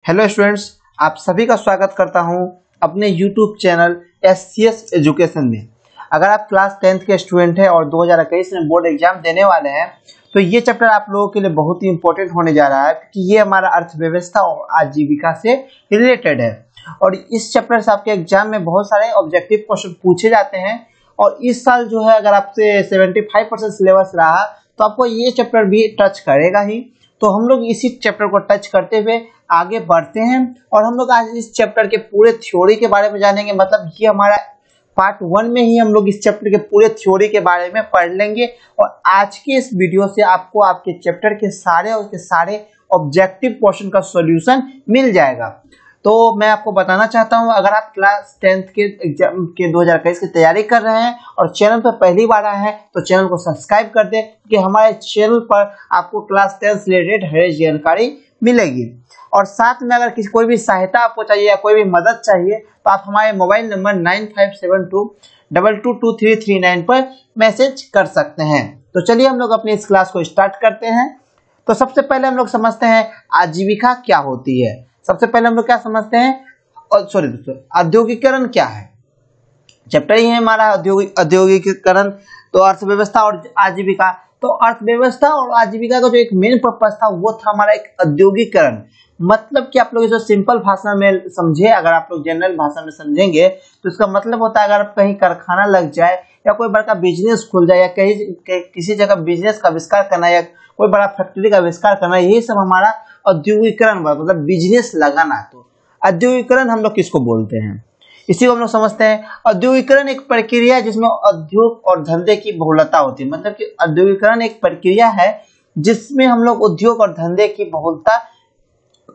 Hello students, आप सभी का स्वागत करता हूं अपने यूट्यूब चैनल SCS एजुकेशन में। अगर आप क्लास 10th के स्टूडेंट हैं और 2021 में बोर्ड एग्जाम देने वाले हैं तो ये चैप्टर आप लोगों के लिए बहुत ही इंपॉर्टेंट होने जा रहा है, क्योंकि ये हमारा अर्थव्यवस्था और आजीविका से रिलेटेड है। और इस चैप्टर से आपके एग्जाम में बहुत सारे ऑब्जेक्टिव क्वेश्चन पूछे जाते हैं। और इस साल जो है, अगर आपसे 75% सिलेबस रहा तो आपको ये चैप्टर भी टच करेगा ही। तो हम लोग इसी चैप्टर को टच करते हुए आगे बढ़ते हैं और हम लोग आज इस चैप्टर के पूरे थ्योरी के बारे में जानेंगे। मतलब ये हमारा पार्ट 1 में ही हम लोग इस चैप्टर के पूरे थ्योरी के बारे में पढ़ लेंगे। और आज के इस वीडियो से आपको आपके चैप्टर के सारे ऑब्जेक्टिव क्वेश्चन का सॉल्यूशन मिल जाएगा। तो मैं आपको बताना चाहता हूं, अगर आप क्लास 10th के एग्जाम के 2021 की तैयारी कर रहे हैं और चैनल पर पहली बार आए हैं तो चैनल को सब्सक्राइब कर दें, क्योंकि हमारे चैनल पर आपको क्लास 10 से रिलेटेड हर जानकारी मिलेगी। और साथ में अगर कोई भी सहायता आपको चाहिए या कोई भी मदद चाहिए तो आप हमारे मोबाइल नंबर 9572222339 पर मैसेज कर सकते हैं। तो चलिए हम लोग अपनी इस क्लास को स्टार्ट करते हैं। तो सबसे पहले हम लोग समझते हैं आजीविका क्या होती है। सबसे पहले हम लोग क्या समझते हैं, औद्योगिकरण क्या है। चैप्टर ही है हमारा औद्योगिकरण। तो अर्थव्यवस्था और आजीविका। तो अर्थव्यवस्था और आजीविका का जो एक मेन पर्पस था वो था हमारा एक औद्योगिकरण। मतलब कि आप लोग इसे सिंपल भाषा में समझे, अगर आप लोग जनरल भाषा में समझेंगे तो इसका मतलब होता है, अगर कहीं कारखाना लग जाए या कोई बड़ा बिजनेस खुल जाए या किसी जगह बिजनेस का आविष्कार करना या कोई बड़ा फैक्ट्री का आविष्कार करना, यही सब हमारा औद्योगिकरण, मतलब बिजनेस लगाना। तो औद्योगिकरण हम लोग किसको बोलते हैं, इसी को हम लोग समझते हैं। औद्योगिकरण एक प्रक्रिया है जिसमें उद्योग और धंधे की बहुलता होती है। मतलब कि औद्योगिकरण एक प्रक्रिया है जिसमें हम लोग उद्योग और धंधे की बहुलता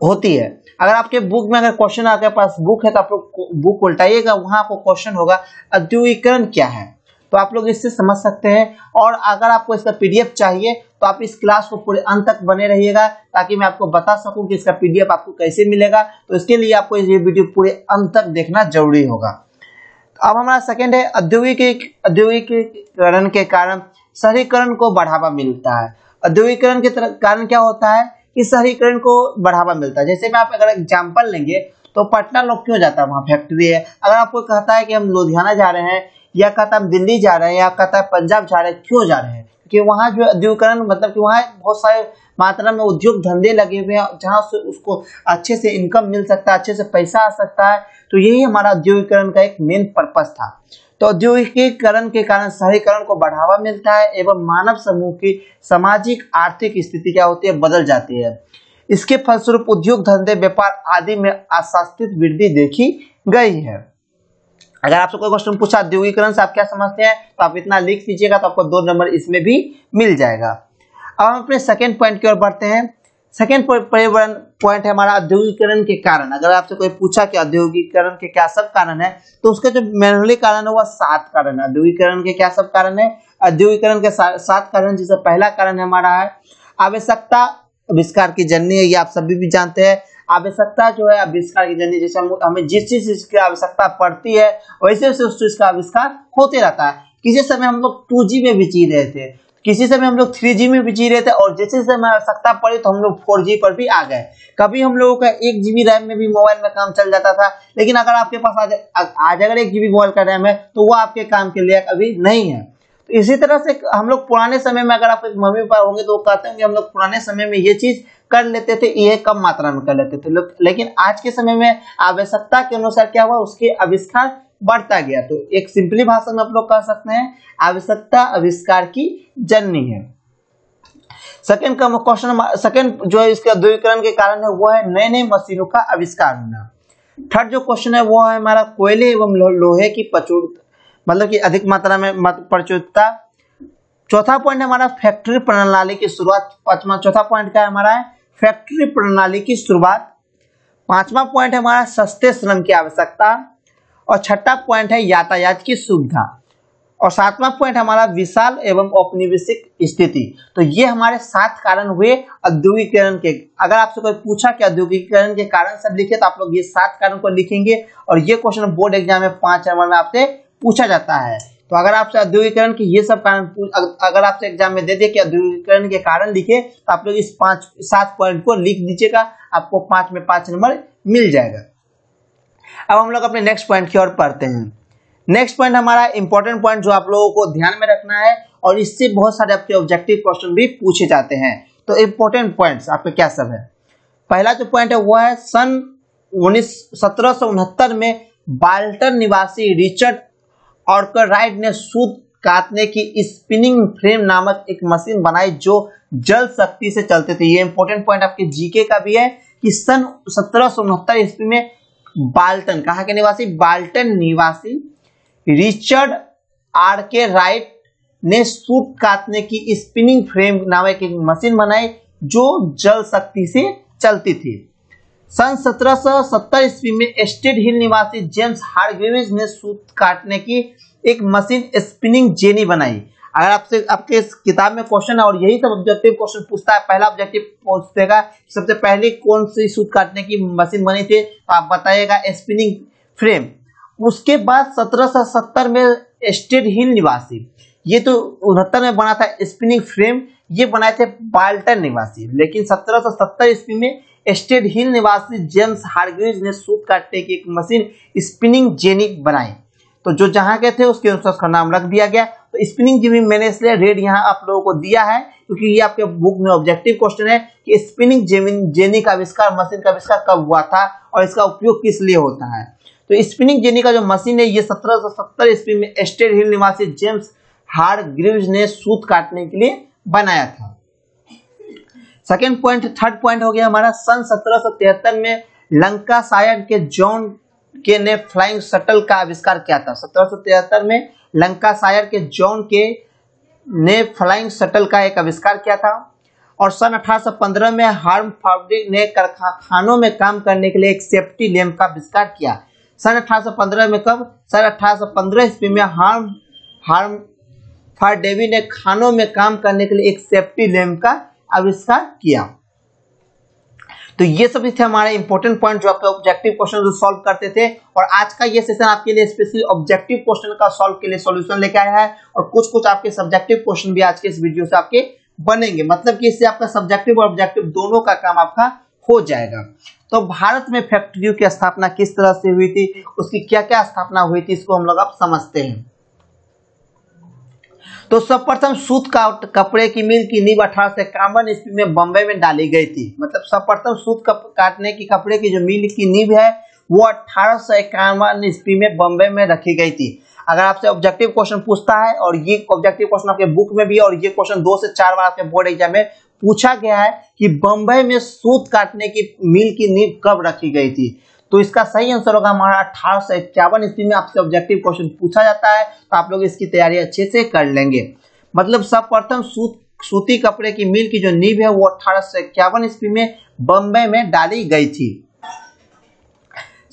होती है। अगर आपके बुक में अगर क्वेश्चन आपके पास बुक है तो आप लोग बुक उल्टाइएगा, वहां आपको क्वेश्चन होगा औद्योगिकरण क्या है, तो आप लोग इससे समझ सकते हैं। और अगर आपको इसका PDF चाहिए तो आप इस क्लास को पूरे अंत तक बने रहिएगा, ताकि मैं आपको बता सकूं कि इसका PDF आपको कैसे मिलेगा। तो इसके लिए आपको ये वीडियो पूरे अंत तक देखना जरूरी होगा। तो अब हमारा सेकंड है औद्योगिकीकरण के कारण शहरीकरण को बढ़ावा मिलता है। औद्योगिकरण के कारण क्या होता है कि शहरीकरण को बढ़ावा मिलता है। जैसे मैं आप अगर एग्जाम्पल लेंगे तो पटना लोग क्यों जाता है, वहाँ फैक्ट्री है। अगर आपको कहता है कि हम लुधियाना जा रहे हैं, या कहता है दिल्ली जा रहे हैं, या कहता है पंजाब जा रहे हैं, क्यों जा रहे हैं, क्योंकि वहाँ जो औद्योगिकरण, मतलब कि वहाँ बहुत सारे मात्रा में उद्योग धंधे लगे हुए हैं जहाँ से उसको अच्छे से इनकम मिल सकता है, अच्छे से पैसा आ सकता है। तो यही हमारा औद्योगिकरण का एक मेन पर्पस था। तो औद्योगिकीकरण के कारण शहरीकरण को बढ़ावा मिलता है एवं मानव समूह की सामाजिक आर्थिक स्थिति क्या होती है, बदल जाती है। इसके फलस्वरूप उद्योग धंधे व्यापार आदि में अशास्त्रित वृद्धि देखी गई है। अगर आपसे कोई क्वेश्चन पूछा औद्योगिकरण से आप क्या समझते हैं तो आप इतना लिख दीजिएगा, तो आपको 2 नंबर इसमें भी मिल जाएगा। अब हम अपने सेकंड पॉइंट की ओर बढ़ते हैं। सेकंड पॉइंट है हमारा औद्योगिकरण के कारण। अगर आपसे कोई पूछा कि औद्योगिकरण के क्या सब कारण है, तो उसका जो मेनली कारण है वह 7 कारण है। औद्योगिकरण के क्या सब कारण है, औद्योगिकरण के 7 कारण। जिसका पहला कारण है हमारा है आवश्यकता आविष्कार की जननी है। ये आप सभी भी जानते हैं। आवश्यकता जो है आविष्कार की जननी, जैसे हमें जिस चीज की आवश्यकता पड़ती है वैसे वैसे उस चीज का आविष्कार होते रहता है। किसी समय हम लोग 2G में भी जी रहे थे, किसी समय हम लोग 3G में भी जी रहे थे, और जैसे समय आवश्यकता पड़ी तो हम लोग 4G पर भी आ गए। कभी हम लोगों का 1 GB रैम में भी मोबाइल में काम चल जाता था, लेकिन अगर आपके पास आज अगर 1 GB मोबाइल का रैम है तो वो आपके काम के लिए अभी नहीं है। तो इसी तरह से हम लोग पुराने समय में, अगर आप मम्मी पापा होंगे तो वो कहते हैं कि हम लोग पुराने समय में ये चीज कर लेते थे, ये कम मात्रा में कर लेते थे, लेकिन आज के समय में आवश्यकता के अनुसार क्या हुआ, उसके आविष्कार बढ़ता गया। तो एक सिंपली भाषा में आप लोग कह सकते हैं आवश्यकता आविष्कार की जननी है। सेकंड का क्वेश्चन, सेकंड जो है इसके औद्योगिकरण के कारण है वो है नए नए मशीनों का आविष्कार होना। थर्ड जो क्वेश्चन है वो है हमारा कोयले एवं लोहे की प्रचुरता, मतलब कि अधिक मात्रा में प्रचुरता। चौथा पॉइंट है हमारा फैक्ट्री प्रणाली की शुरुआत। चौथा पॉइंट क्या है हमारा है फैक्ट्री प्रणाली की शुरुआत। 5वां पॉइंट है हमारा सस्ते श्रम की आवश्यकता। और 6ठा पॉइंट है यातायात की सुविधा। और 7वां पॉइंट हमारा विशाल एवं औपनिवेशिक स्थिति। तो ये हमारे 7 कारण हुए औद्योगिकरण के। अगर आपसे कोई पूछा कि औद्योगिकरण के कारण सब लिखे तो आप लोग ये 7 कारण को लिखेंगे, और ये क्वेश्चन बोर्ड एग्जाम में 5 नंबर में आपसे पूछा जाता है। तो तो अगर आपसे औद्योगिकरण के ये सब कारण अगर आपसे एग्जाम में दे दे कि औद्योगिकरण के कारण लिखे, तो आप लोग इस 7 पॉइंट को लिख दीजिएगा, आपको 5 में 5 नंबर मिल जाएगा। अब हम लोग अपने नेक्स्ट पॉइंट की ओर पढ़ते हैं। नेक्स्ट पॉइंट हमारा इंपॉर्टेंट पॉइंट जो आप लोगों को ध्यान में रखना है, और इससे बहुत सारे आपके ऑब्जेक्टिव क्वेश्चन भी पूछे जाते हैं। तो इंपॉर्टेंट पॉइंट्स आपके क्या सब है। पहला जो पॉइंट है वो है सन 1769 में बाल्टन निवासी रिचर्ड आर्कराइट ने सूत काटने की स्पिनिंग फ्रेम नामक एक मशीन बनाई जो जल शक्ति से चलते थे। ये इंपॉर्टेंट पॉइंट आपके जीके का भी है कि सन 1769 ईस्वी में बाल्टन, कहाँ के निवासी, बाल्टन निवासी रिचर्ड आर्कराइट ने सूत काटने की स्पिनिंग फ्रेम नामक एक मशीन बनाई जो जल शक्ति से चलती थी। सन 1770 ईस्वी में स्टेड हिल निवासी जेम्स हारग्रीव्स ने सूत काटने की एक मशीन स्पिनिंग जेनी बनाई। अगर आपसे आपके इस किताब में क्वेश्चन है और यही सब ऑब्जेक्टिव क्वेश्चन पूछता है, पहला ऑब्जेक्टिव पूछेगा सबसे पहले कौन सी सूत काटने की मशीन बनी थी, तो आप बताइएगा स्पिनिंग फ्रेम। उसके बाद 1770 में स्टेड हिल निवासी, ये तो 69 में बना था स्पिनिंग फ्रेम, ये बनाए थे बाल्टन निवासी। लेकिन 1770 ईस्वी में स्टेड हिल निवासी जेम्स हारग्रीव्स ने सूत काटने की एक मशीन स्पिनिंग जेनी बनाई। तो जो जहां के थे उसके अनुसार उसका नाम रख दिया गया। तो स्पिनिंग जेनी मैंने इसलिए रेड यहाँ आप लोगों को दिया है क्योंकि ये आपके बुक में ऑब्जेक्टिव क्वेश्चन है कि स्पिनिंग जेनी का आविष्कार, मशीन का आविष्कार कब हुआ था और इसका उपयोग किस लिए होता है। तो स्पिनिंग जेनी का जो मशीन है ये 1770 ईस्वी में स्टेड हिल निवासी जेम्स हारग्रीव्स ने सूत काटने के लिए बनाया था। सेकेंड पॉइंट, थर्ड पॉइंट हो गया हमारा सन 1773 में लंकाशायर के जॉन के ने फ्लाइंग शटल का आविष्कार किया था। 1773 में लंकाशायर के जॉन के ने फ्लाइंग शटल का एक आविष्कार किया था। और सन 1815 में हार्मफोर्ड ने कारखानों में काम करने के लिए एक सेफ्टी लैंप का आविष्कार किया। सन 1815 में कब, सन 1815 ईस्वी में हार्मफोर्ड ने खानों में काम करने के लिए एक सेफ्टी लैंप का आविष्कार किया। तो ये सभी थे हमारे इंपॉर्टेंट पॉइंट जो आपके ऑब्जेक्टिव क्वेश्चन जो सॉल्व करते थे। और आज का ये सेशन आपके लिए स्पेशली ऑब्जेक्टिव क्वेश्चन का सॉल्व के लिए सॉल्यूशन लेके आया है, और कुछ आपके सब्जेक्टिव क्वेश्चन भी आज के इस वीडियो से आपके बनेंगे। मतलब कि इससे आपका सब्जेक्टिव और ऑब्जेक्टिव दोनों का काम आपका हो जाएगा। तो भारत में फैक्ट्रियों की स्थापना किस तरह से हुई थी, उसकी क्या क्या स्थापना हुई थी, इसको हम लोग अब समझते हैं। तो सर्वप्रथम सूत कपड़े की मिल की नींव 1851 ईस्वी में बंबई में डाली गई थी। मतलब सर्वप्रथम सूत काटने की कपड़े की जो मिल की नींव है वो 1851 ईस्वी में बंबई में रखी गई थी। अगर आपसे ऑब्जेक्टिव क्वेश्चन पूछता है, और ये ऑब्जेक्टिव क्वेश्चन आपके बुक में भी, और ये क्वेश्चन 2 से 4 बार आपके बोर्ड एग्जाम में पूछा गया है कि बंबई में सूत काटने की मिल की नींव कब रखी गई थी, तो इसका सही आंसर होगा हमारा 1851 ईस्वी में आपसे ऑब्जेक्टिव क्वेश्चन पूछा जाता है। तो आप लोग इसकी तैयारी अच्छे से कर लेंगे। मतलब सर्वप्रथम सूती कपड़े की मिल की जो नींव है वो 1851 ईस्वी में बंबई में डाली गई थी।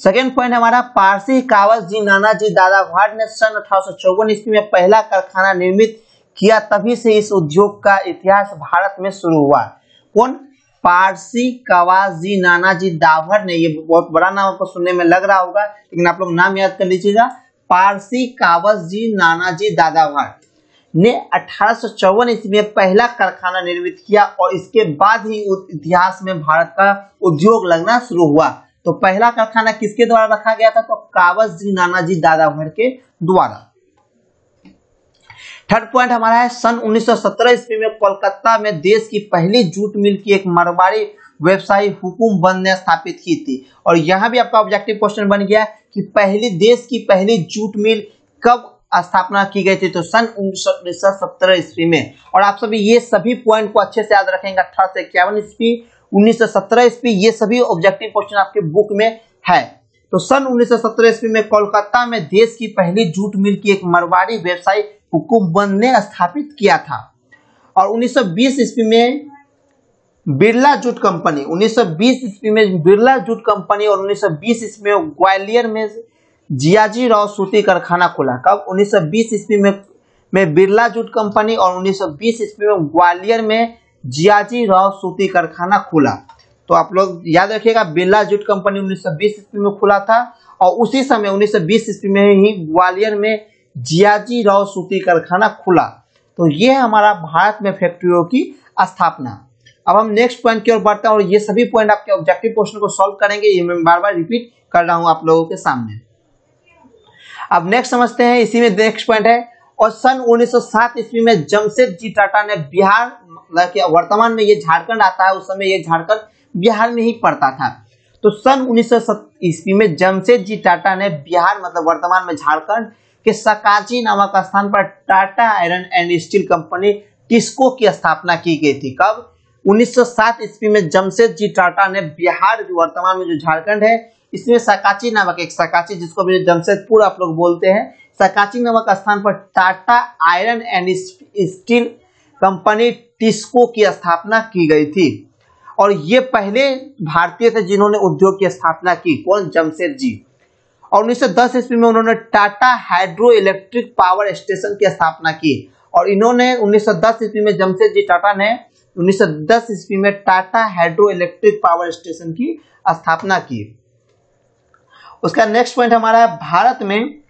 सेकेंड पॉइंट हमारा पारसी कावस जी नानाजी दादाभाट ने सन 1854 ईस्वी में पहला कारखाना निर्मित किया, तभी से इस उद्योग का इतिहास भारत में शुरू हुआ। कौन, पारसी कावाजी नानाजी दाभाट ने, ये बहुत बड़ा नाम आपको सुनने में लग रहा होगा लेकिन आप लोग नाम याद कर लीजिएगा। पारसी कावाजी नानाजी दादाभाट ने 1854 ईस्वी में पहला कारखाना निर्मित किया, और इसके बाद ही इतिहास में भारत का उद्योग लगना शुरू हुआ। तो पहला कारखाना किसके द्वारा रखा गया था, तो कावाजी नानाजी दादाभाट के द्वारा। थर्ड पॉइंट हमारा है सन 1917 ईस्वी में कोलकाता में देश की पहली जूट मिल की एक मारवाड़ी व्यवसायी हुकुम बंद ने स्थापित की थी। और यहाँ भी आपका ऑब्जेक्टिव क्वेश्चन बन गया कि देश की पहली जूट मिल कब स्थापना की गई थी, तो सन 1917 ईस्वी में। और आप सभी ये सभी पॉइंट को अच्छे से याद रखेंगे। 1851 ईस्वी, 1917 ईस्वी, ये सभी ऑब्जेक्टिव क्वेश्चन आपके बुक में है। तो सन 1917 ईस्वी में कोलकाता में देश की पहली जूट मिल की एक मारवाड़ी व्यवसायी हुकुम बंद ने स्थापित किया था। और 1920 ईस्वी में बिरला जूट कंपनी, 1920 ईस्वी में बिरला जूट कंपनी, और 1920 ईस्वी में ग्वालियर में जियाजी राव सूती कारखाना खुला। कब, 1920 ईस्वी में बिरला जूट कंपनी, और 1920 ईस्वी में ग्वालियर में जियाजी राव सूती कारखाना खुला। तो आप लोग याद रखिएगा, बिरला जूट कंपनी 1920 ईस्वी में खुला था, और उसी समय 1920 ईस्वी में ही ग्वालियर में जियाजी राव सूती कारखाना खुला। तो ये है हमारा भारत में फैक्ट्रियों की स्थापना। अब हम नेक्स्ट पॉइंट की ओर बढ़ते हैं और ये सभी पॉइंट आपके ऑब्जेक्टिव क्वेश्चन को सॉल्व करेंगे, ये मैं बार बार रिपीट कर रहा हूं आप लोगों के सामने। अब नेक्स्ट समझते हैं, इसी में नेक्स्ट पॉइंट है, और सन 1907 ईस्वी में जमशेदजी टाटा ने बिहार, वर्तमान में ये झारखंड आता है, उस समय ये झारखंड बिहार में ही पड़ता था। तो सन 1907 ईस्वी में जमशेदजी टाटा ने बिहार मतलब वर्तमान में झारखंड के सकाची नामक स्थान पर Tata iron and steel company TISCO की स्थापना की गई थी। कब? 1907 ईस्वी में जमशेदजी टाटा ने बिहार, जो वर्तमान में जो झारखंड है, इसमें सकाची नामक एक सकाची, जिसको भी जमशेदपुर आप लोग बोलते हैं, सकाची नामक स्थान पर Tata iron and steel company TISCO की स्थापना की गई थी। और ये पहले भारतीय थे जिन्होंने उद्योग की स्थापना की। कौन? जमशेदजी। और 1910 ईस्वी में उन्होंने Tata hydro electric power station की स्थापना की। और इन्होंने 1910 ईस्वी में जमशेदजी टाटा ने 1910 ईस्वी में Tata hydro electric power station की स्थापना की। उसका नेक्स्ट पॉइंट हमारा है, भारत में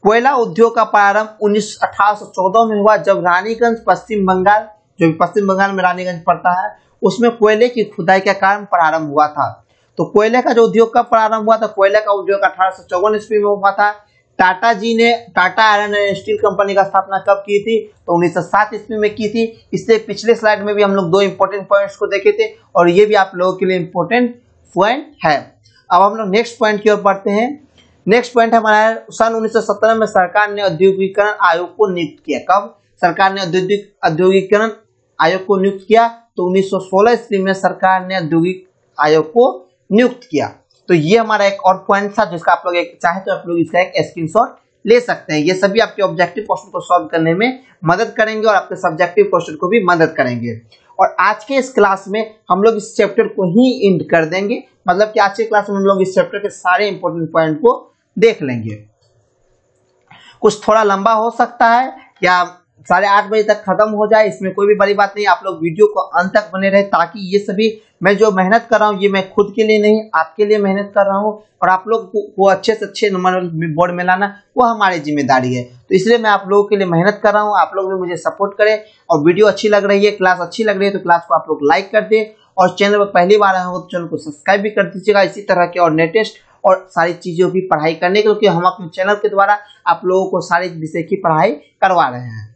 कोयला उद्योग का प्रारंभ 1814 में हुआ, जब रानीगंज पश्चिम बंगाल, जो पश्चिम बंगाल में रानीगंज पड़ता है, उसमें कोयले की खुदाई का काम प्रारंभ हुआ था। तो कोयले का जो उद्योग का प्रारंभ हुआ था, कोयले का उद्योग 1854 ईस्वी में हुआ था। टाटा जी ने Tata iron and steel company का स्थापना कब की थी? तो 1907 ईस्वी में की थी। इससे पिछले स्लाइड में भी हम लोग दो इंपॉर्टेंट पॉइंट्स को देखे थे और ये भी आप लोगों के लिए इंपॉर्टेंट पॉइंट है। अब हम लोग नेक्स्ट पॉइंट की ओर बढ़ते हैं। नेक्स्ट पॉइंट हमारा है, सन 1917 में सरकार ने औद्योगिकीकरण आयोग को नियुक्त किया। कब सरकार ने औद्योगिकीकरण आयोग को नियुक्त किया? तो 1916 ईस्वी में सरकार ने औद्योगिक आयोग को नियुक्त किया। तो ये हमारा एक और पॉइंट था जिसका आप लोग चाहे तो आप लोग इसका एक स्क्रीनशॉट ले सकते हैं। ये सभी आपके ऑब्जेक्टिव क्वेश्चन को सॉल्व करने में मदद करेंगे और आपके सब्जेक्टिव क्वेश्चन को भी मदद करेंगे। और आज के इस क्लास में हम लोग इस चैप्टर को ही एंड कर देंगे, मतलब कि आज के क्लास में हम लोग इस चैप्टर के सारे इंपॉर्टेंट पॉइंट को देख लेंगे। कुछ थोड़ा लंबा हो सकता है या 8:30 बजे तक खत्म हो जाए, इसमें कोई भी बड़ी बात नहीं। आप लोग वीडियो को अंत तक बने रहे ताकि ये सभी मैं जो मेहनत कर रहा हूँ ये मैं खुद के लिए नहीं आपके लिए मेहनत कर रहा हूँ और आप लोग को अच्छे से अच्छे नंबर बोर्ड में लाना वो हमारी जिम्मेदारी है। तो इसलिए मैं आप लोगों के लिए मेहनत कर रहा हूँ, आप लोग भी मुझे सपोर्ट करें। और वीडियो अच्छी लग रही है, क्लास अच्छी लग रही है तो क्लास को आप लोग लाइक कर दें और चैनल पर पहली बार आए हो तो चैनल को सब्सक्राइब भी कर दीजिएगा। इसी तरह के और लेटेस्ट और सारी चीजों की पढ़ाई करने के, क्योंकि हम अपने चैनल के द्वारा आप लोगों को सारी विषय की पढ़ाई करवा रहे हैं।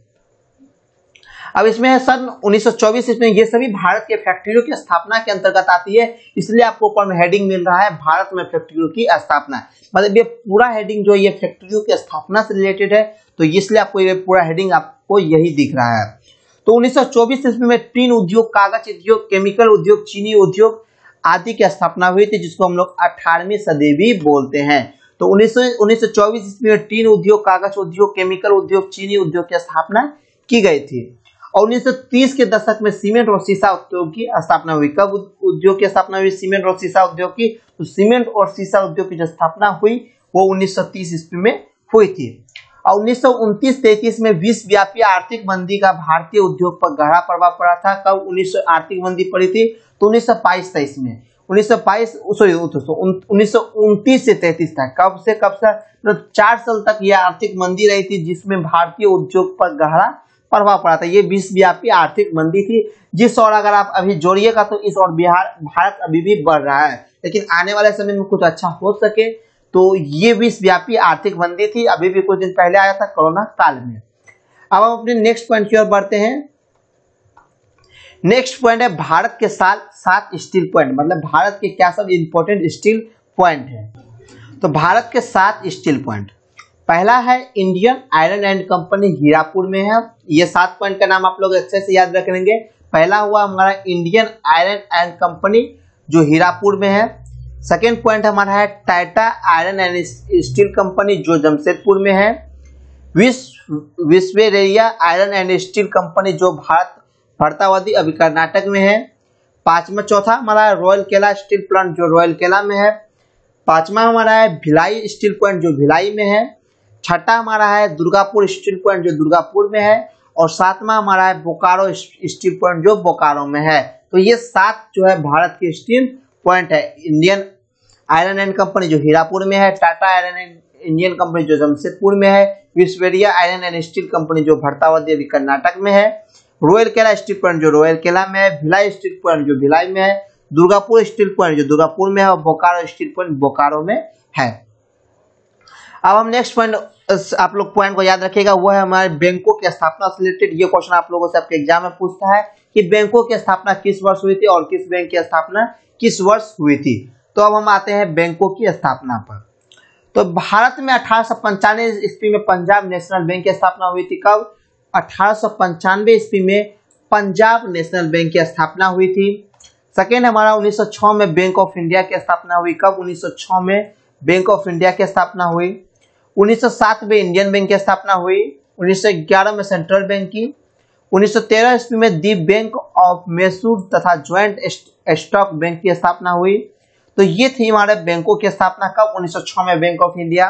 अब इसमें सन 1924 इसमें ये सभी भारत के फैक्ट्रियों की स्थापना के अंतर्गत आती है, इसलिए आपको ऊपर में हेडिंग मिल रहा है भारत में फैक्ट्रियों की स्थापना। मतलब ये पूरा हेडिंग जो ये फैक्ट्रियों की स्थापना से रिलेटेड है, तो इसलिए आपको ये पूरा हेडिंग आपको यही दिख रहा है। तो 1924 ईस्वी में टीन उद्योग, कागज उद्योग, केमिकल उद्योग, चीनी उद्योग आदि की स्थापना हुई थी, जिसको हम लोग 18वीं सदी भी बोलते हैं। तो 1924 ईस्वी में टीन उद्योग, कागज उद्योग, केमिकल उद्योग, चीनी उद्योग की स्थापना की गई थी। और 1930 के दशक में सीमेंट और शीशा उद्योग की स्थापना हुई। कब उद्योग की स्थापना हुई? सीमेंट और शीशा उद्योग की। तो सीमेंट और शीशा उद्योग की जो स्थापना हुई वो 1930 ईस्वी में हुई थी। और 1929-33 में विश्वव्यापी आर्थिक मंदी का भारतीय उद्योग पर गहरा प्रभाव पड़ा था। कब 19 आर्थिक मंदी पड़ी थी? तो 1922-23 में। 1929 से 33 तक। कब से कब से? मतलब 4 साल तक यह आर्थिक मंदी रही थी, जिसमें भारतीय उद्योग पर गहरा प्रभाव पड़ा था। ये विश्वव्यापी आर्थिक मंदी थी, जिस और अगर आप अभी जोड़िएगा तो इस और भारत अभी भी बढ़ रहा है, लेकिन आने वाले समय में कुछ अच्छा हो सके तो ये विश्वव्यापी आर्थिक मंदी थी। अभी भी कुछ दिन पहले आया था कोरोना काल में। अब हम अपने नेक्स्ट पॉइंट की ओर बढ़ते हैं। नेक्स्ट पॉइंट है भारत के 7 स्टील पॉइंट, मतलब भारत के क्या सब इंपॉर्टेंट स्टील पॉइंट है। तो भारत के 7 स्टील पॉइंट, पहला है Indian iron and company Hirapur में है। ये 7 पॉइंट का नाम आप लोग अच्छे से याद रख लेंगे। पहला हुआ हमारा इंडियन आयरन एंड कंपनी जो हीरापुर में है। सेकेंड पॉइंट हमारा है Tata iron and steel company जो जमशेदपुर में है। Visvesvaraya iron and steel company जो भरतावदी अभी कर्नाटक में है। चौथा हमारा रॉयल केला स्टील प्लांट जो रॉयल केला में है। 5वां हमारा है भिलाई स्टील प्लांट जो भिलाई में है। 6ठा हमारा है दुर्गापुर स्टील प्लांट जो दुर्गापुर में है। और 7वां हमारा है बोकारो स्टील प्लांट जो बोकारो में है। तो ये 7 जो है भारत के स्टील पॉइंट है। इंडियन आयरन एंड कंपनी जो हीरापुर में है, Tata iron and Indian company जो जमशेदपुर में है, विश्वेरिया आयरन एंड स्टील कंपनी जो भरतावती अभी कर्नाटक में है, रोयलकेला स्टील प्लांट जो रोयलकेला में है, भिलाई स्टील प्लांट जो भिलाई में है, दुर्गापुर स्टील प्लांट जो दुर्गापुर में है और बोकारो स्टील प्लांट बोकारो में है। अब हम नेक्स्ट पॉइंट, आप लोग पॉइंट को याद रखिएगा, वो है हमारे बैंकों की स्थापना से रिलेटेड। ये क्वेश्चन आप लोगों से आपके एग्जाम में पूछता है कि बैंकों की स्थापना किस वर्ष हुई थी और किस बैंक की स्थापना किस वर्ष हुई थी। तो अब हम आते हैं बैंकों की स्थापना पर। तो भारत में 1895 ईस्वी में पंजाब नेशनल बैंक की स्थापना हुई थी। कब? 1895 ईस्वी में पंजाब नेशनल बैंक की स्थापना हुई थी। सेकेंड हमारा 1906 में बैंक ऑफ इंडिया की स्थापना हुई। कब? 1906 में बैंक ऑफ इंडिया की स्थापना हुई। 1907 में इंडियन बैंक की स्थापना हुई। 1911 में सेंट्रल बैंक की। 1913 ईस्वी में दी बैंक ऑफ मैसूर तथा ज्वाइंट स्टॉक बैंक की स्थापना हुई। तो ये थी हमारे बैंकों की स्थापना। कब? 1906 में बैंक ऑफ इंडिया,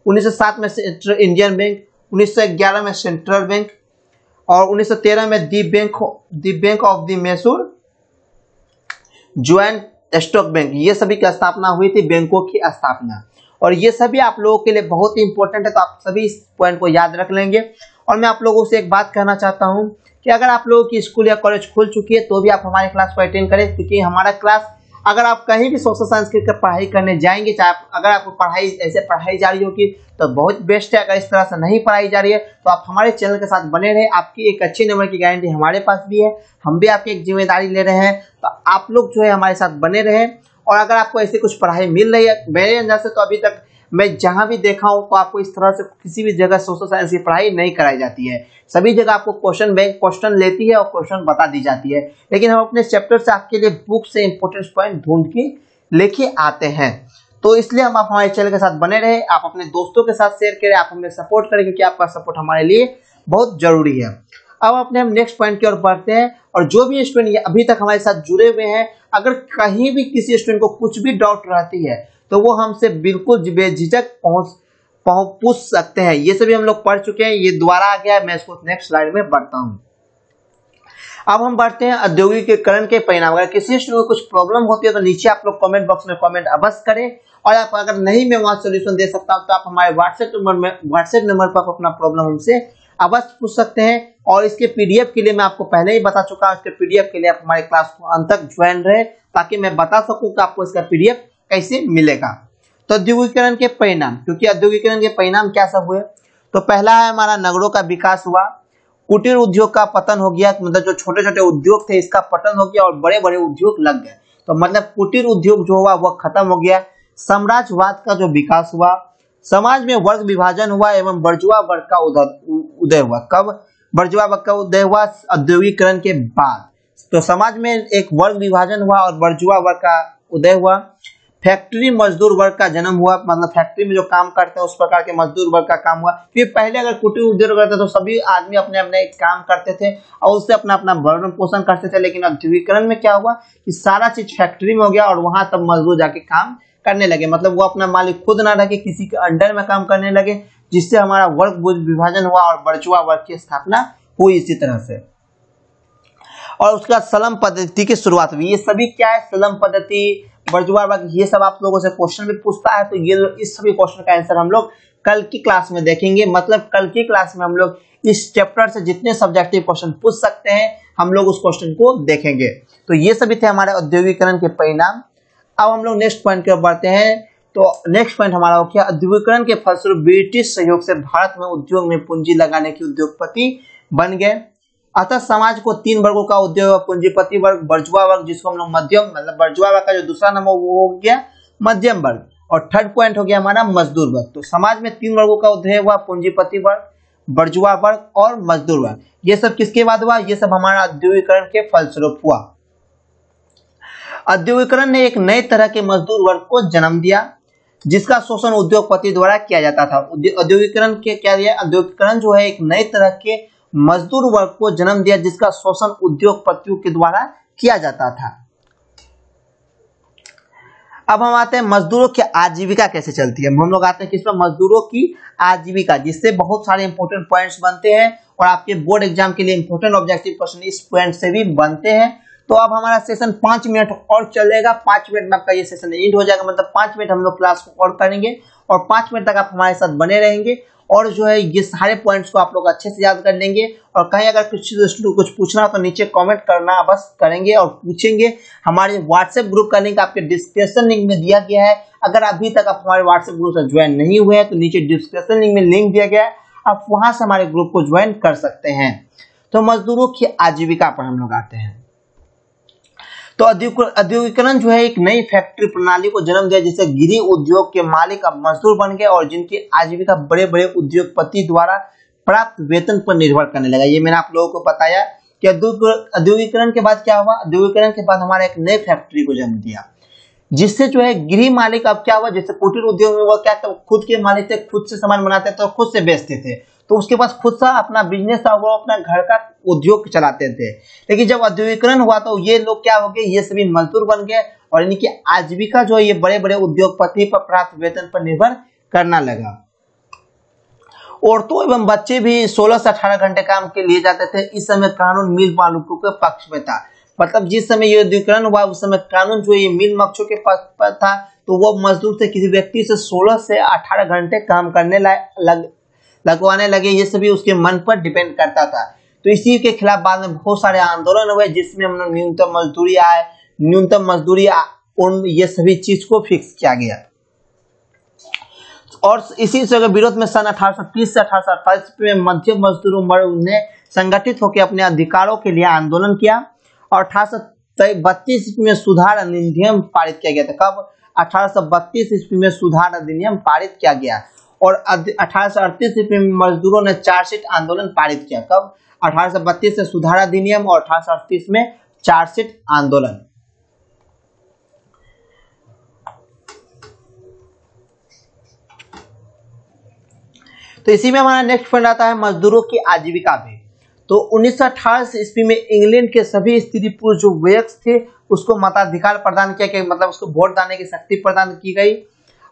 1907 में इंडियन बैंक, 1911 में सेंट्रल बैंक और 1913 में the bank of the Mysore joint stock bank. ये सभी की स्थापना हुई थी, बैंकों की स्थापना। और ये सभी आप लोगों के लिए बहुत ही इंपॉर्टेंट है, तो आप सभी इस पॉइंट को याद रख लेंगे। और मैं आप लोगों से एक बात कहना चाहता हूं कि अगर आप लोगों की स्कूल या कॉलेज खुल चुकी है तो भी आप हमारे क्लास को अटेंड करें, क्योंकि हमारा क्लास, अगर आप कहीं भी सोशल साइंस की पढ़ाई करने जाएंगे, चाहे अगर आपको पढ़ाई ऐसे पढ़ाई जा रही होगी तो बहुत बेस्ट है। अगर इस तरह से नहीं पढ़ाई जा रही है तो आप हमारे चैनल के साथ बने रहे। आपकी एक अच्छे नंबर की गारंटी हमारे पास भी है, हम भी आपकी एक जिम्मेदारी ले रहे हैं, तो आप लोग जो है हमारे साथ बने रहे। और अगर आपको ऐसी कुछ पढ़ाई मिल रही है, मेरे अंदर से तो अभी तक मैं जहां भी देखा हूं तो आपको इस तरह से किसी भी जगह सोशल साइंस की पढ़ाई नहीं कराई जाती है। सभी जगह आपको क्वेश्चन बैंक क्वेश्चन लेती है और क्वेश्चन बता दी जाती है, लेकिन हम अपने चैप्टर से आपके लिए बुक से इंपॉर्टेंट पॉइंट ढूंढ के लेके आते हैं। तो इसलिए हम आप हमारे चैनल के साथ बने रहे, आप अपने दोस्तों के साथ शेयर करें, आप हमें सपोर्ट करें, क्योंकि आपका सपोर्ट हमारे लिए बहुत जरूरी है। अब अपने हम नेक्स्ट पॉइंट की ओर बढ़ते हैं। और जो भी स्टूडेंट अभी तक हमारे साथ जुड़े हुए हैं, अगर कहीं भी किसी स्टूडेंट को कुछ भी डाउट रहती है तो वो हमसे बिल्कुल बेझिझक पूछ सकते हैं। ये सभी हम लोग पढ़ चुके हैं, ये दोबारा आ गया है, मैं इसको नेक्स्ट स्लाइड में बढ़ता हूँ। अब हम बढ़ते हैं औद्योगिकीकरण के परिणाम। अगर किसी स्टूडेंट को कुछ प्रॉब्लम होती है तो नीचे आप लोग कमेंट बॉक्स में कमेंट अवश्य करें। और आप अगर नहीं मैं वहां सोल्यूशन दे सकता हूं तो आप हमारे व्हाट्सएप नंबर पर आप अपना प्रॉब्लम हमसे अवश्य पूछ सकते हैं। और इसके पीडीएफ के लिए मैं आपको पहले ही बता चुका हूं, इसके पीडीएफ के लिए आप हमारे क्लास को अंत तक ज्वाइन रहे, ताकि मैं बता सकूं कि आपको इसका पीडीएफ कैसे मिलेगा। तो औद्योगिकीकरण के परिणाम, क्योंकि औद्योगिकीकरण के परिणाम क्या सब हुए, तो पहला है हमारा नगरों का विकास हुआ, कुटीर उद्योग का पतन हो गया, मतलब जो छोटे छोटे उद्योग थे इसका पतन हो गया और बड़े बड़े उद्योग लग गए, तो मतलब कुटीर उद्योग जो हुआ वह खत्म हो गया। साम्राज्यवाद का जो विकास हुआ, समाज में वर्ग विभाजन हुआ एवं बर्जुआ वर्ग का उदय हुआ। कब बर्जुआ वर्ग का उदय हुआ? औद्योगिकीकरण के बाद। तो समाज में एक वर्ग विभाजन हुआ और बर्जुआ वर्ग का उदय हुआ। फैक्ट्री मजदूर वर्ग का जन्म हुआ, मतलब फैक्ट्री में जो काम करते हैं उस प्रकार के मजदूर वर्ग का काम हुआ। क्योंकि पहले अगर कुटीर उद्योग करते तो सभी आदमी अपने अपने काम करते थे और उससे अपना अपना भरण पोषण करते थे, लेकिन औद्योगिकीकरण में क्या हुआ कि सारा चीज फैक्ट्री में हो गया और वहां तब मजदूर जाके काम करने लगे, मतलब वो अपना मालिक खुद ना रहे, किसी के अंडर में काम करने लगे, जिससे हमारा वर्ग विभाजन हुआ और बर्जुआ वर्ग की स्थापना हुई इसी तरह से। और उसका सलम पद्धति की शुरुआत हुई। ये सभी क्या है? सलम पद्धति, बर्जुआ वर्ग, ये सब आप लोगों से क्वेश्चन भी पूछता है, तो ये इस सभी क्वेश्चन का आंसर हम लोग कल की क्लास में देखेंगे। मतलब कल की क्लास में हम लोग इस चैप्टर से जितने सब्जेक्टिव क्वेश्चन पूछ सकते हैं हम लोग उस क्वेश्चन को देखेंगे। तो ये सभी थे हमारे औद्योगिकीकरण के परिणाम। अब हम लोग नेक्स्ट पॉइंट की ओर बढ़ते हैं। तो नेक्स्ट पॉइंट हमारा हो गया औद्योगिकीकरण के फलस्वरूप ब्रिटिश सहयोग से भारत में उद्योग में पूंजी लगाने की उद्योगपति बन गए। अतः समाज को तीन वर्गों का उद्योग, पूंजीपति वर्ग, बर्जुआ वर्ग, जिसको हम लोग मध्यम, मतलब बर्जुआ वर्ग का जो दूसरा नंबर वो हो गया मध्यम वर्ग, और थर्ड पॉइंट हो गया हमारा मजदूर वर्ग। तो समाज में तीन वर्गों का उदय हुआ, पूंजीपति वर्ग, बर्जुआ वर्ग और मजदूर वर्ग। ये सब किसके बाद हुआ? ये सब हमारा औद्योगिकीकरण के फलस्वरूप हुआ। औद्योगिकीकरण ने एक नए तरह के मजदूर वर्ग को जन्म दिया, जिसका शोषण उद्योगपति द्वारा किया जाता था। औद्योगिकीकरण के क्या दिया? औद्योगिकीकरण जो है एक नए तरह के मजदूर वर्ग को जन्म दिया, जिसका शोषण उद्योगपतियों के द्वारा किया जाता था। अब हम आते हैं मजदूरों की आजीविका कैसे चलती है। हम लोग आते हैं किसमें? मजदूरों की आजीविका, जिससे बहुत सारे इंपोर्टेंट पॉइंट्स बनते हैं और आपके बोर्ड एग्जाम के लिए इंपोर्टेंट ऑब्जेक्टिव क्वेश्चन इस पॉइंट से भी बनते हैं। तो अब हमारा सेशन 5 मिनट और चलेगा। 5 मिनट में आपका ये सेशन एंड हो जाएगा, मतलब 5 मिनट हम लोग क्लास को और करेंगे और 5 मिनट तक आप हमारे साथ बने रहेंगे और जो है ये सारे पॉइंट्स को आप लोग अच्छे से याद कर लेंगे। और कहीं अगर कुछ पूछना हो तो नीचे कमेंट करना बस करेंगे और पूछेंगे। हमारे व्हाट्सएप ग्रुप का लिंक आपके डिस्क्रिप्शन लिंक में दिया गया है। अगर अभी तक आप हमारे व्हाट्सएप ग्रुप से ज्वाइन नहीं हुए हैं तो नीचे डिस्क्रिप्शन लिंक में लिंक दिया गया है, आप वहां से हमारे ग्रुप को ज्वाइन कर सकते हैं। तो मजदूरों की आजीविका पर हम लोग आते हैं। तो औद्योगिकरण जो है एक नई फैक्ट्री प्रणाली को जन्म दिया जिससे गृह उद्योग के मालिक अब मजदूर बन गए और जिनकी आजीविका बड़े बड़े उद्योगपति द्वारा प्राप्त वेतन पर निर्भर करने लगा। ये मैंने आप लोगों को बताया कि औद्योगिकरण के बाद क्या हुआ। औद्योगिकरण के बाद हमारा एक नई फैक्ट्री को जन्म दिया जिससे जो है गृह मालिक अब क्या हुआ, जैसे कुटीर उद्योग में वो क्या था, खुद के मालिक थे, खुद से सामान बनाते थे और खुद से बेचते थे, तो उसके पास खुद सा अपना बिजनेस था, वो अपना घर का उद्योग चलाते थे। लेकिन जब औद्योगिकरण हुआ तो ये लोग क्या हो गए, ये सभी मजदूर बन गए और इनकी आजीविका जो है ये बड़े बड़े उद्योगपति पर प्राप्त वेतन पर निर्भर करना लगा। औरतों एवं बच्चे भी 16 से 18 घंटे काम के लिए जाते थे। इस समय कानून मिल मालिकों के पक्ष में था, मतलब जिस समय ये औद्योगिकरण हुआ उस समय कानून जो ये मिल मालिकों के पक्ष पर था, तो वो मजदूर से किसी व्यक्ति से 16 से 18 घंटे काम करने लगवाने लगे। ये सभी उसके मन पर डिपेंड करता था। तो इसी के खिलाफ बाद में बहुत सारे आंदोलन हुए जिसमें हम लोग न्यूनतम मजदूरी ये सभी चीज को फिक्स किया गया। और इसी से विरोध में सन 1830 से 1828 में मध्यम मजदूरों वर्ग ने संगठित होकर अपने अधिकारों के लिए आंदोलन किया और 1832 ईस्वी में सुधार अधिनियम पारित किया गया था। कब? 1832 ईस्वी में सुधार अधिनियम पारित किया गया और 1838 ईस्वी में मजदूरों ने चार्जशीट आंदोलन पारित किया। कब? 1832 से सुधार अधिनियम और 1838 में चार्जशीट आंदोलन। तो इसी में हमारा नेक्स्ट पॉइंट आता है मजदूरों की आजीविका पे। तो 1928 ईस्वी में इंग्लैंड के सभी स्त्री पुरुष जो वयस्क थे उसको मताधिकार प्रदान किया गया, मतलब उसको वोट डालने की शक्ति प्रदान की गई।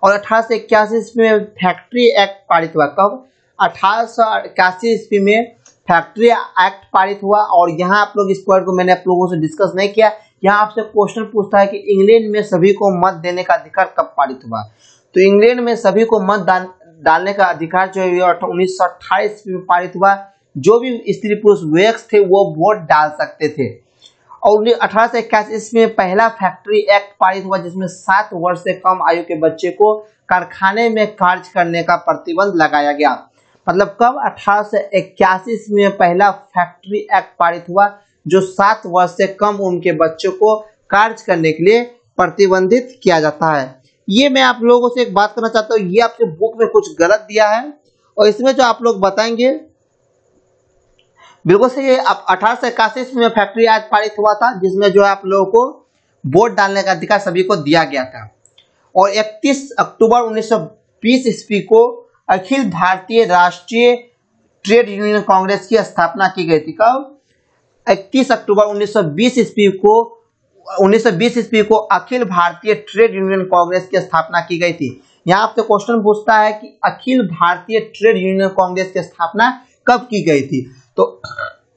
और 1881 ईस्वी में फैक्ट्री एक्ट पारित हुआ। कब? 1881 ईस्वी में फैक्ट्री एक्ट पारित हुआ। और यहाँ आप लोग इस पॉइंट को मैंने आप लोगों से डिस्कस नहीं किया। यहाँ आपसे क्वेश्चन पूछता है कि इंग्लैंड में सभी को मत देने का अधिकार कब पारित हुआ। तो इंग्लैंड में सभी को मत डालने का अधिकार जो है 1928 में पारित हुआ। जो भी स्त्री पुरुष वयस्क थे वो वोट डाल सकते थे। और 1881 में पहला फैक्ट्री एक्ट पारित हुआ जिसमें 7 वर्ष से कम आयु के बच्चे को कारखाने में कार्य करने का प्रतिबंध लगाया गया। मतलब कब? 1881 में पहला फैक्ट्री एक्ट पारित हुआ जो 7 वर्ष से कम उनके बच्चों को कार्य करने के लिए प्रतिबंधित किया जाता है। ये मैं आप लोगों से एक बात करना चाहता हूँ, ये आपके बुक में कुछ गलत दिया है और इसमें जो आप लोग बताएंगे बिल्कुल सही है। अब 1881 में फैक्ट्री एक्ट पारित हुआ था जिसमें जो आप लोगों को वोट डालने का अधिकार सभी को दिया गया था। और 31 अक्टूबर 1920 ईस्वी को अखिल भारतीय राष्ट्रीय ट्रेड यूनियन कांग्रेस की स्थापना की गई थी। कब? 31 अक्टूबर 1920 ईस्वी को अखिल भारतीय ट्रेड यूनियन कांग्रेस की स्थापना की गई थी। यहाँ आपसे क्वेश्चन पूछता है कि अखिल भारतीय ट्रेड यूनियन कांग्रेस की स्थापना कब की गई थी। तो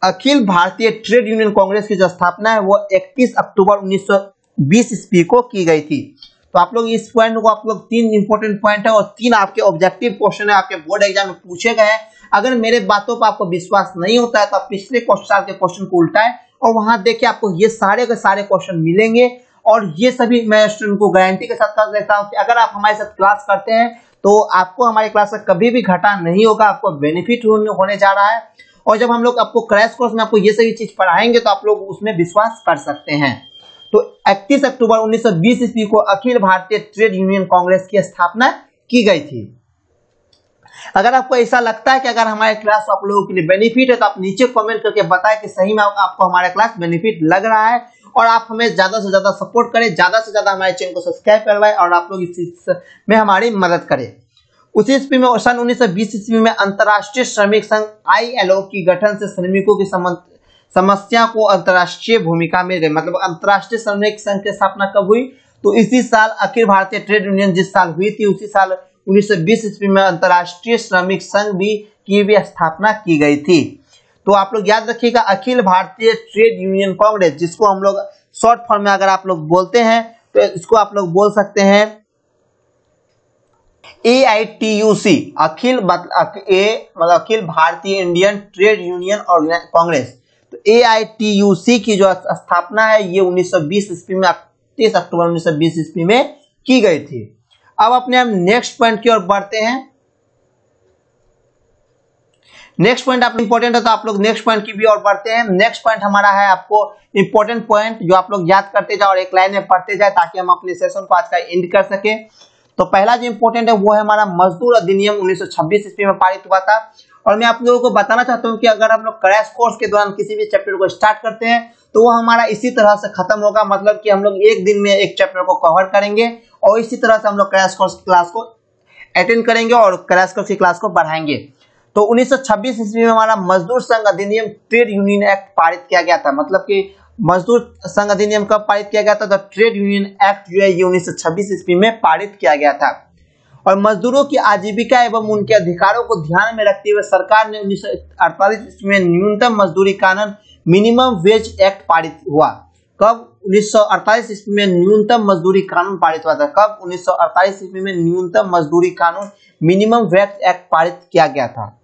अखिल भारतीय ट्रेड यूनियन कांग्रेस की जो स्थापना है वो 31 अक्टूबर 1920 ईस्वी को की गई थी। तो आप लोग इस पॉइंट को, आप लोग 3 इंपॉर्टेंट पॉइंट है और 3 आपके ऑब्जेक्टिव क्वेश्चन है, आपके बोर्ड एग्जाम में पूछे गए हैं। अगर मेरे बातों पर आपको विश्वास नहीं होता है तो आप पिछले साल के क्वेश्चन को उल्टाएं और वहां देखिए आपको ये सारे के सारे क्वेश्चन मिलेंगे। और ये सभी मैं स्टूडेंट को गारंटी के साथ कह देता हूं कि अगर आप हमारे साथ क्लास करते हैं तो आपको हमारे क्लास में कभी भी घाटा नहीं होगा, आपको बेनिफिट होने जा रहा है। और जब हम लोग आपको क्रैश कोर्स में आपको ये सभी चीज पढ़ाएंगे तो आप लोग उसमें विश्वास कर सकते हैं। तो 31 अक्टूबर 1920 ईस्वी को अखिल भारतीय ट्रेड यूनियन कांग्रेस की स्थापना की गई थी। अगर आपको ऐसा लगता है कि अगर हमारे क्लास आप लोगों के लिए बेनिफिट है तो आप नीचे कमेंट करके बताएं कि सही में आपको हमारा क्लास बेनिफिट लग रहा है और आप हमें ज्यादा से ज्यादा सपोर्ट करें, ज्यादा से ज्यादा हमारे चैनल को सब्सक्राइब करवाएं और आप लोग इस चीज में हमारी मदद करें। उसी ईस्वी में सन 1920 ईस्वी में अंतर्राष्ट्रीय श्रमिक संघ ILO की गठन से श्रमिकों की समस्या को अंतर्राष्ट्रीय भूमिका मिल गई। मतलब अंतर्राष्ट्रीय श्रमिक संघ की स्थापना कब हुई? तो इसी साल अखिल भारतीय ट्रेड यूनियन जिस साल हुई थी उसी साल 1920 ईस्वी में अंतर्राष्ट्रीय श्रमिक संघ की भी स्थापना की गई थी। तो आप लोग याद रखिएगा अखिल भारतीय ट्रेड यूनियन कांग्रेस, जिसको हम लोग शॉर्ट फॉर्म में अगर आप लोग बोलते हैं तो इसको आप लोग बोल सकते हैं AITUC, मतलब Akhil Bharatiya Indian trade union और कांग्रेस। तो AITUC की जो स्थापना है ये 1920 ईस्वी में 30 अक्टूबर 1920 ईस्वी में की गई थी। अब अपने हम नेक्स्ट पॉइंट की ओर बढ़ते हैं। नेक्स्ट पॉइंट आप इंपॉर्टेंट है तो आप लोग नेक्स्ट पॉइंट की भी ओर बढ़ते हैं। नेक्स्ट पॉइंट हमारा है आपको इंपॉर्टेंट पॉइंट जो आप लोग याद करते जाओ और एक लाइन में पढ़ते जाए ताकि हम अपने सेशन को आज का एंड कर सके। तो पहला जो इंपॉर्टेंट है वो है हमारा मजदूर अधिनियम 1926 ईस्वी में पारित हुआ था। और मैं आप लोगों को बताना चाहता हूं कि अगर हम लोग क्रैश कोर्स के दौरान किसी भी चैप्टर को स्टार्ट करते हैं तो वो हमारा इसी तरह से खत्म होगा, मतलब कि हम लोग एक दिन में एक चैप्टर को कवर करेंगे और इसी तरह से हम लोग क्रैश कोर्स की क्लास को अटेंड करेंगे और क्रैश कोर्स की क्लास को बढ़ाएंगे। तो 1926 ईस्वी में हमारा मजदूर संघ अधिनियम ट्रेड यूनियन एक्ट पारित किया गया था। मतलब कि मजदूर संघ अधिनियम कब पारित किया गया था? तो ट्रेड यूनियन एक्ट जो है ये 1926 ईस्वी में पारित किया गया था। और मजदूरों की आजीविका एवं उनके अधिकारों को ध्यान में रखते हुए सरकार ने 1948 ईस्वी में न्यूनतम मजदूरी कानून मिनिमम वेज एक्ट पारित हुआ। कब? 1948 ईस्वी में न्यूनतम मजदूरी कानून पारित हुआ था। कब? 1948 ईस्वी में न्यूनतम मजदूरी कानून मिनिमम वेज एक्ट पारित किया गया था।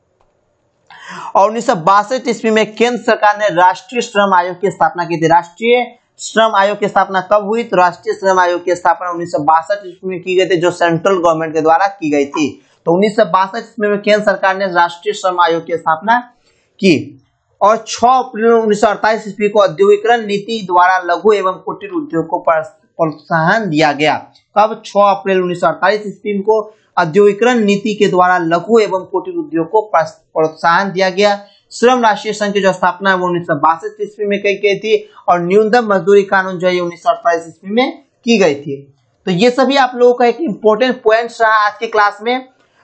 और 1962 ईस्वी में केंद्र सरकार ने राष्ट्रीय श्रम आयोग की स्थापना की थी। राष्ट्रीय श्रम आयोग की स्थापना कब हुई? तो राष्ट्रीय श्रम आयोग की स्थापना 1962 ईस्वी में की गई थी, जो सेंट्रल गवर्नमेंट के द्वारा की गई थी। तो 1962 ईस्वी में केंद्र सरकार ने राष्ट्रीय श्रम आयोग की स्थापना की। और 6 अप्रैल 1948 ईस्वी को औद्योगिकरण नीति द्वारा लघु एवं कुटीर उद्योग को प्रोत्साहन दिया गया। कब? 6 अप्रैल 1948 ईस्वी को औद्योगिकरण नीति के द्वारा लघु एवं कुटीर उद्योग को प्रोत्साहन दिया गया। श्रम राष्ट्रीय संघ की जो स्थापना है वो 1962 ईस्वी में की गई थी और न्यूनतम मजदूरी कानून जो है 1948 ईस्वी में की गई थी। तो ये सभी आप लोगों का एक इंपॉर्टेंट पॉइंट्स रहा आज की क्लास में।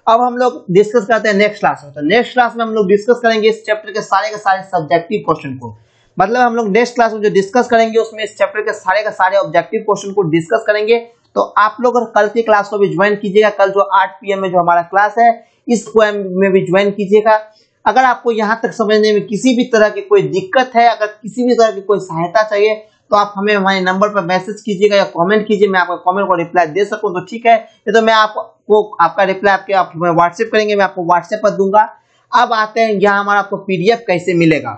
अब हम लोग डिस्कस करते हैं नेक्स्ट क्लास में। तो नेक्स्ट क्लास में हम लोग डिस्कस करेंगे इस चैप्टर के सारे सब्जेक्टिव क्वेश्चन को। मतलब हम लोग नेक्स्ट क्लास में जो डिस्कस करेंगे उसमें इस चैप्टर के सारे ऑब्जेक्टिव क्वेश्चन को डिस्कस करेंगे। तो आप लोग कल की क्लास को भी ज्वाइन कीजिएगा। कल जो 8 PM में जो हमारा क्लास है इसको में भी ज्वाइन कीजिएगा। अगर आपको यहाँ तक समझने में किसी भी तरह की कोई दिक्कत है, अगर किसी भी तरह की कोई सहायता चाहिए तो आप हमें हमारे नंबर पर मैसेज कीजिएगा या कमेंट कीजिए। मैं आपको कमेंट को रिप्लाई दे सकूं तो ठीक है, ये तो मैं आपको आपका रिप्लाई आप व्हाट्सएप करेंगे, मैं आपको व्हाट्सएप पर दूंगा। अब आते हैं यहाँ हमारा आपको PDF कैसे मिलेगा।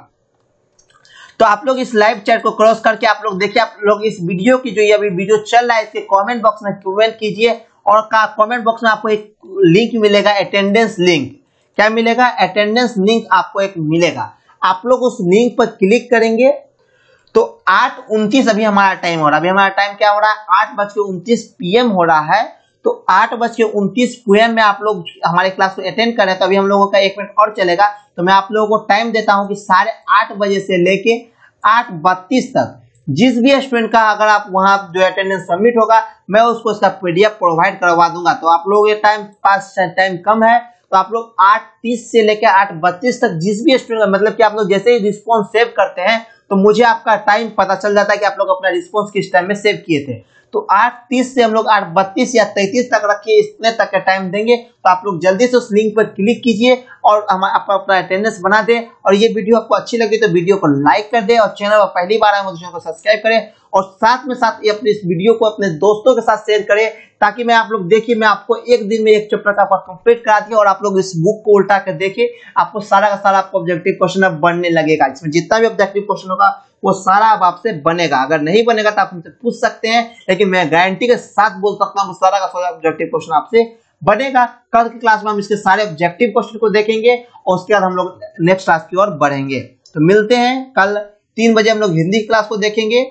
तो आप लोग इस लाइव चैट को क्रॉस करके आप लोग देखिए, आप लोग इस वीडियो की जो ये अभी वीडियो चल रहा है इसके कमेंट बॉक्स में कमेंट कीजिए और कमेंट बॉक्स में आपको एक लिंक मिलेगा, अटेंडेंस लिंक। क्या मिलेगा? अटेंडेंस लिंक आपको एक मिलेगा। आप लोग उस लिंक पर क्लिक करेंगे तो 8:29 अभी हमारा टाइम हो रहा है। अभी हमारा टाइम क्या हो रहा है? 8:29 PM हो रहा है। तो 8:29 PM में आप लोग हमारे क्लास को अटेंड करें। तो अभी हम लोगों का 1 मिनट और चलेगा। तो मैं आप लोगों को टाइम देता हूं कि 8:30 बजे से लेके 8:32 तक जिस भी स्टूडेंट का अगर आप वहां जो अटेंडेंस सबमिट होगा मैं उसको इसका PDF प्रोवाइड करवा दूंगा। तो आप लोग ये टाइम कम है तो आप लोग 8:30 से लेकर 8:32 तक जिस भी स्टूडेंट, मतलब कि आप लोग जैसे ही रिस्पॉन्स सेव करते हैं तो मुझे आपका टाइम पता चल जाता है कि आप लोग अपना रिस्पॉन्स किस टाइम में सेव किए थे। तो 8:30 से हम लोग 8:32 या 33 तक रखिए, इतने तक का टाइम देंगे। तो आप लोग जल्दी से उस लिंक पर क्लिक कीजिए और हम अपना अटेंडेंस बना दें। और ये वीडियो आपको अच्छी लगी तो वीडियो को लाइक कर दे और चैनल पर पहली बार आए तो चैनल को सब्सक्राइब करें और साथ में साथ अपने इस वीडियो को अपने दोस्तों के साथ शेयर करें ताकि मैं आप लोग देखिए मैं आपको एक दिन में एक चैप्टर का कंप्लीट करा दिया और आप लोग इस बुक को उल्टा कर देखिए, आपको सारा का सारा आपको ऑब्जेक्टिव क्वेश्चन अब बनने लगेगा। इसमें जितना भी ऑब्जेक्टिव क्वेश्चन होगा वो सारा अब आपसे बनेगा। अगर नहीं बनेगा तो आप मुझसे पूछ सकते हैं, लेकिन मैं गारंटी के साथ बोल सकता हूँ सारा का सारा ऑब्जेक्टिव क्वेश्चन आपसे बनेगा। कल की क्लास में हम इसके सारे ऑब्जेक्टिव क्वेश्चन को देखेंगे और उसके बाद हम लोग नेक्स्ट क्लास की ओर बढ़ेंगे। तो मिलते हैं कल 3 बजे हम लोग हिंदी की क्लास को देखेंगे।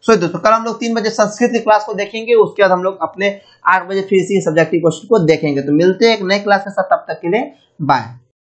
सो दोस्तों कल हम लोग 3 बजे संस्कृत की क्लास को देखेंगे, उसके बाद हम लोग अपने 8 बजे फिर इसी सब्जेक्टिव क्वेश्चन को देखेंगे। तो मिलते हैं एक नई क्लास के साथ, तब तक के लिए बाय।